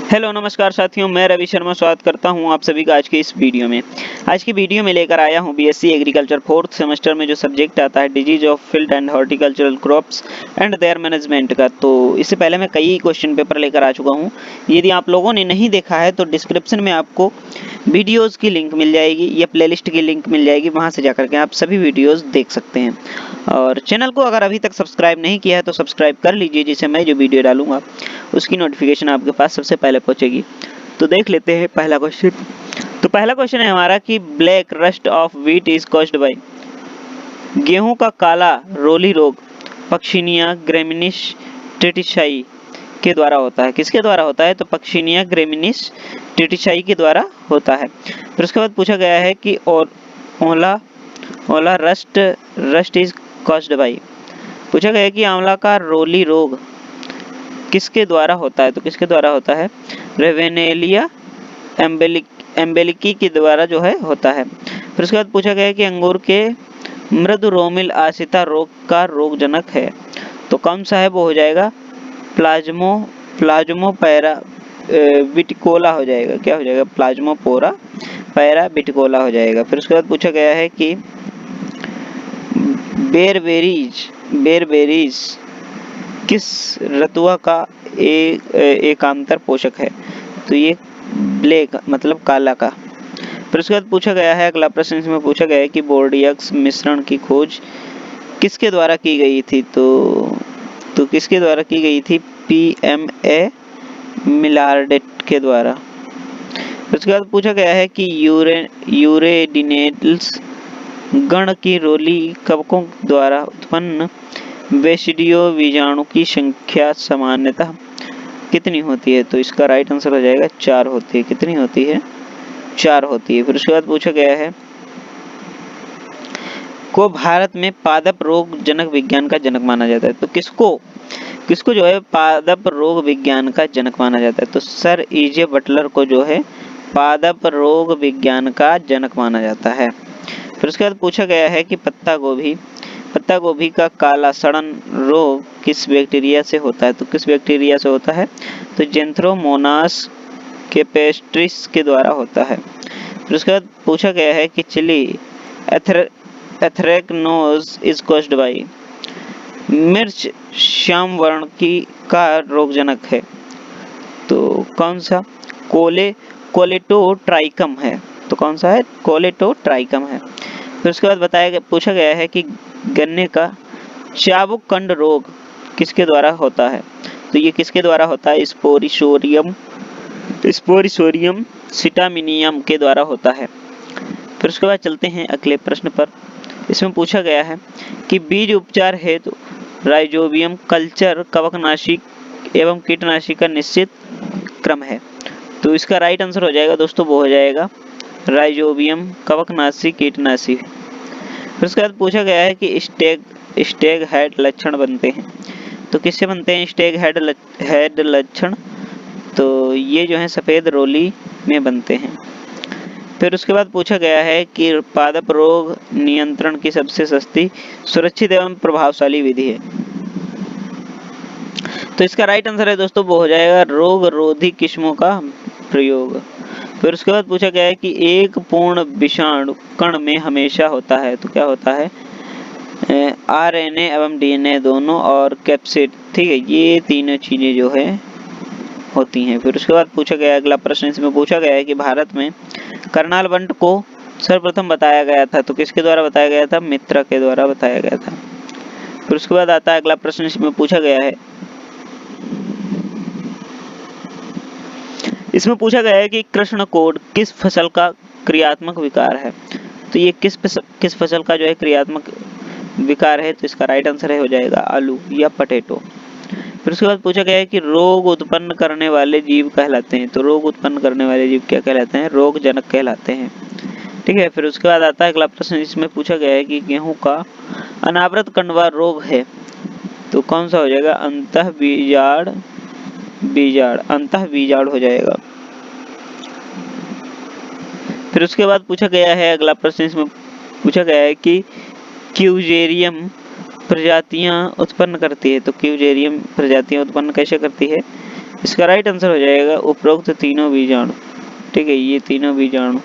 Hello नमस्कार साथियों, मैं रवि शर्मा स्वागत करता हूं आप सभी का आज की इस वीडियो में। आज की वीडियो में लेकर आया हूं बीएससी एग्रीकल्चर फोर्थ सेमेस्टर में जो सब्जेक्ट आता है disease of field and horticultural crops and there management का। तो इससे पहले मैं कई क्वेश्चन पेपर लेकर आ चुका हूं। यदि आप लोगों ने नहीं देखा है तो डिस्क्रिप्शन में आपको वीडियोस की लिंक मिल जाएगी या प्लेलिस्ट की लिंक मिल जाएगी, वहां से जाकर के आप सभी वीडियोस देख सकते हैं। और चैनल को अगर अभी तक सब्सक्राइब नहीं किया है तो सब्सक्राइब कर लीजिए, जिससे मैं जो वीडियो डालूंगा उसकी नोटिफिकेशन आपके पास सबसे पहले पहुंचेगी। तो देख लेते हैं पहला क्वेश्चन। तो पहला क्वेश्चन है हमारा कि black rust of wheat is caused by. गेहूं का काला रोली रोग पक्षिनिया ग्रेमिनिस टेटिसाई के द्वारा होता है। किसके द्वारा होता है? तो पक्षिनिया ग्रेमिनिस टेटिसाई के द्वारा होता है। फिर उसके बाद पूछा गया है कि और ओला रस्ट इज कॉज्ड बाय। पूछा गया है कि आंवला का रोली रोग किसके द्वारा होता है? तो किसके द्वारा होता है? रेवेनेलिया एम्बेलिकी के द्वारा जो है होता है। फिर उसके बाद पूछा गया है कि अंगूर के मृदु रोमिल आशिता रोग का रोगजनक है। तो कौन सा है? वो हो जाएगा प्लाज्मोपोरा विटिकोला हो जाएगा। क्या हो जाएगा? प्लाज्मोपोरा पैरा विटिकोला हो जाएगा। फिर उसके बाद पूछा गया है कि बेरबेरीज किस रतुआ का एकांतर पोषक है? तो ये ब्लैक मतलब काला का। फिर उसके बाद पूछा गया है, अगला प्रश्न इसमें पूछा गया है कि बोर्डियक्स मिश्रण की खोज किसके द्वारा की गई थी? तो किसके द्वारा की गई थी? PMA मिलार्डेट के द्वारा। फिर उसके बाद पूछा गया है कि यूरेडिनेल्स गण की रोली कवकों द्वारा उत्पन्न बेसिडियो बीजाणु की संख्या सामान्यतः कितनी होती है? तो इसका राइट आंसर हो जाएगा 4 होती है। कितनी होती है? 4 होती है। फिर उसके बाद पूछा गया है को भारत में पादप रोग जनक विज्ञान का जनक माना जाता है। तो किसको जो है पादप रोग विज्ञान का जनक माना जाता है? तो सर EJ बटलर को जो है पादप रोग विज्ञान का जनक माना जाता है। फिर उसके बाद पूछा गया है कि पत्ता गोभी का काला सड़न रोग किस बैक्टीरिया से होता है? तो किस बैक्टीरिया से होता है? तो जेंथ्रोमोनास कैपेस्ट्रिस के द्वारा होता है। फिर उसके बाद पूछा गया है कि चिली एथ्रैक्नोज इज कॉज्ड बाय। मिर्च श्याम वर्ण की का रोगजनक है। तो कौन सा? कोलेटोट्राइकम है। तो कौन सा है? कोलेटोट्राइकम है। फिर उसके बाद पूछा गया है कि गन्ने का चाबुक कंड रोग किसके द्वारा होता है? तो ये किसके द्वारा होता है? स्पोरिसोरियम सिटामिनियम के द्वारा होता है। फिर उसके बाद चलते हैं अगले प्रश्न पर। इसमें पूछा गया है कि बीज उपचार हेतु राइजोबियम कल्चर कवकनाशी एवं कीटनाशी का निश्चित क्रम है। तो इसका राइट आंसर हो जाएगा दोस्तों, वो हो जाएगा राइजोबियम कवकनाशी कीटनाशी। फिर उसके बाद पूछा गया है कि स्टेग हेड लक्षण बनते हैं। तो किससे बनते हैं स्टेग हेड लक्षण? तो ये जो है सफेद रोली में बनते हैं। फिर उसके बाद पूछा गया है कि पादप रोग नियंत्रण की सबसे सस्ती, सुरक्षित एवं प्रभावशाली विधि है। तो इसका राइट आंसर है दोस्तों, वो हो जाएगा रोग रोधी किस्मों का प्रयोग। फिर उसके बाद पूछा गया है कि एक पूर्ण विषाणु कण में हमेशा होता है। तो क्या होता है? RNA एवं DNA दोनों और कैप्सिड, ठीक है, ये तीनों चीजें जो है होती हैं। फिर उसके बाद पूछा गया अगला प्रश्न इसमें पूछा गया है कि भारत में करनाल बंट को सर्वप्रथम बताया गया था। तो किसके द्वारा बताया गया था? मित्रा के द्वारा बताया गया था। फिर उसके बाद आता है अगला प्रश्न इसमें पूछा गया है, इसमें पूछा गया है कि कृष्णकोट किस फसल का क्रियात्मक विकार है? तो ये किस फसल का जो है क्रियात्मक विकार है? तो इसका राइट आंसर है हो जाएगा आलू या पटेटो। फिर उसके बाद पूछा गया है कि रोग उत्पन्न करने वाले जीव कहलाते हैं। तो रोग उत्पन्न करने वाले जीव क्या कहलाते हैं? रोग जनक कहलाते हैं, ठीक है। फिर उसके बाद आता है अगला प्रश्न इसमें पूछा गया है कि गेहूं का अनावृत कंडवा रोग है। तो कौन सा हो जाएगा? अंतः बीजाड़ हो जाएगा। फिर उसके बाद पूछा गया है अगला प्रश्न इसमें पूछा गया है कि क्यूजेरियम प्रजातियां उत्पन्न करती है। तो क्यूजेरियम प्रजातियां उत्पन्न कैसे करती है? इसका राइट आंसर हो जाएगा उपरोक्त तीनों बीजाणु। ठीक है, ये तीनों बीजाणु।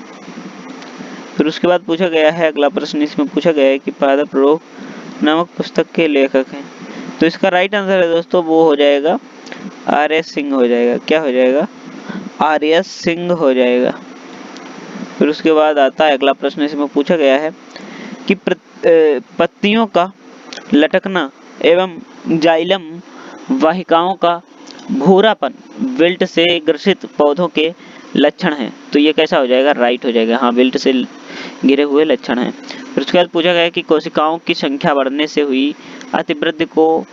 फिर उसके बाद पूछा गया है अगला प्रश्न, इसमें पूछा गया है कि पादप रोग नामक पुस्तक के लेखक हैं। तो इसका राइट आंसर है दोस्तों, वो हो जाएगा आर.एस. सिंह हो जाएगा। क्या हो जाएगा? आर.एस. सिंह हो जाएगा। फिर उसके बाद आता है अगला प्रश्न, इसमें पूछा गया है कि पत्तियों का लटकना एवं जाइलम वाहिकाओं का भूरापन विल्ट से ग्रसित पौधों के लक्षण है। तो ये कैसा हो जाएगा? राइट हो जाएगा। हाँ, विल्ट से गिरे हुए लक्षण हैं। फिर उसके बाद पूछा गया है कि कोशिकाओं की संख्या बढ़ने से हुई अतिवृद्धि को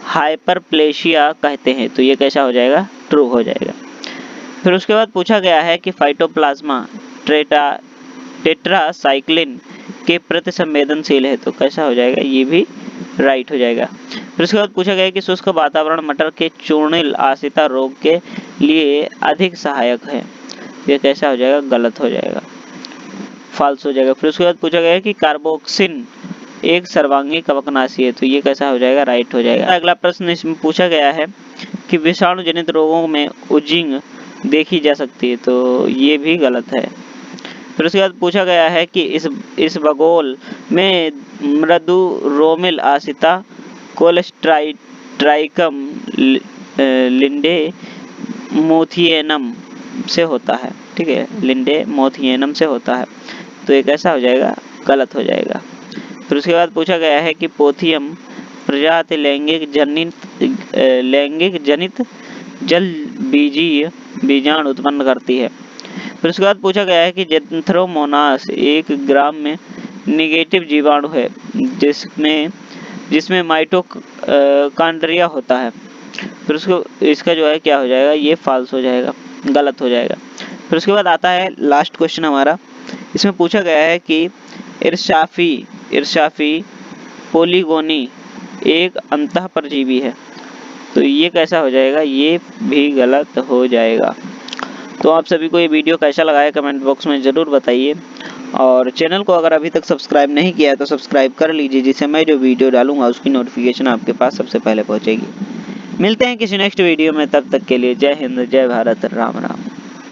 हाइपरप्लेशिया कहते हैं। तो ये कैसा हो जाएगा? ट्रू हो जाएगा। फिर उसके बाद पूछा गया है कि फाइटोप्लाज्मा टेट्रासाइक्लिन के प्रति संवेदनशील है। तो कैसा हो जाएगा? ये भी राइट हो जाएगा। फिर उसके बाद पूछा गया है कि शुष्क वातावरण मटर के चूर्णिल आश्रिता रोग के लिए अधिक सहायक है। ये कैसा हो जाएगा? गलत हो जाएगा, फॉल्स हो जाएगा। फिर उसके बाद पूछा गया है कि कार्बोक्सिन एक सर्वांगी कवकनाशी है। तो ये कैसा हो जाएगा? राइट हो जाएगा। अगला प्रश्न इसमें पूछा गया है कि विषाणु जनित रोगों में उजिंग देखी जा सकती है। तो ये भी गलत है। फिर उसके बाद पूछा गया है कि इस भगोल में मृदु रोमिल आश्रिता कोलेस्ट्राइकम लिंडे मोथियनम से होता है। ठीक है, लिंडे मोथियनम से होता है। तो ये कैसा हो जाएगा? गलत हो जाएगा। फिर उसके बाद पूछा गया है कि पोथियम प्रजाति लैंगिक जनित जल बीजीय बीजाणु उत्पन्न करती है। फिर उसके बाद पूछा गया है कि जेंथ्रोमोनास 1 ग्राम में निगेटिव जीवाणु है जिसमें माइटोकॉन्ड्रिया होता है। फिर उसको इसका जो है क्या हो जाएगा? ये फॉल्स हो जाएगा, गलत हो जाएगा। फिर उसके बाद आता है लास्ट क्वेश्चन हमारा, इसमें पूछा गया है कि इर्शाफी पोलीगोनी एक अंतःपरजीवी है। तो ये कैसा हो जाएगा? ये भी गलत हो जाएगा। तो आप सभी को ये वीडियो कैसा लगा है कमेंट बॉक्स में ज़रूर बताइए, और चैनल को अगर अभी तक सब्सक्राइब नहीं किया है तो सब्सक्राइब कर लीजिए, जिससे मैं जो वीडियो डालूंगा उसकी नोटिफिकेशन आपके पास सबसे पहले पहुंचेगी। मिलते हैं किसी नेक्स्ट वीडियो में, तब तक के लिए जय हिंद, जय भारत, राम राम।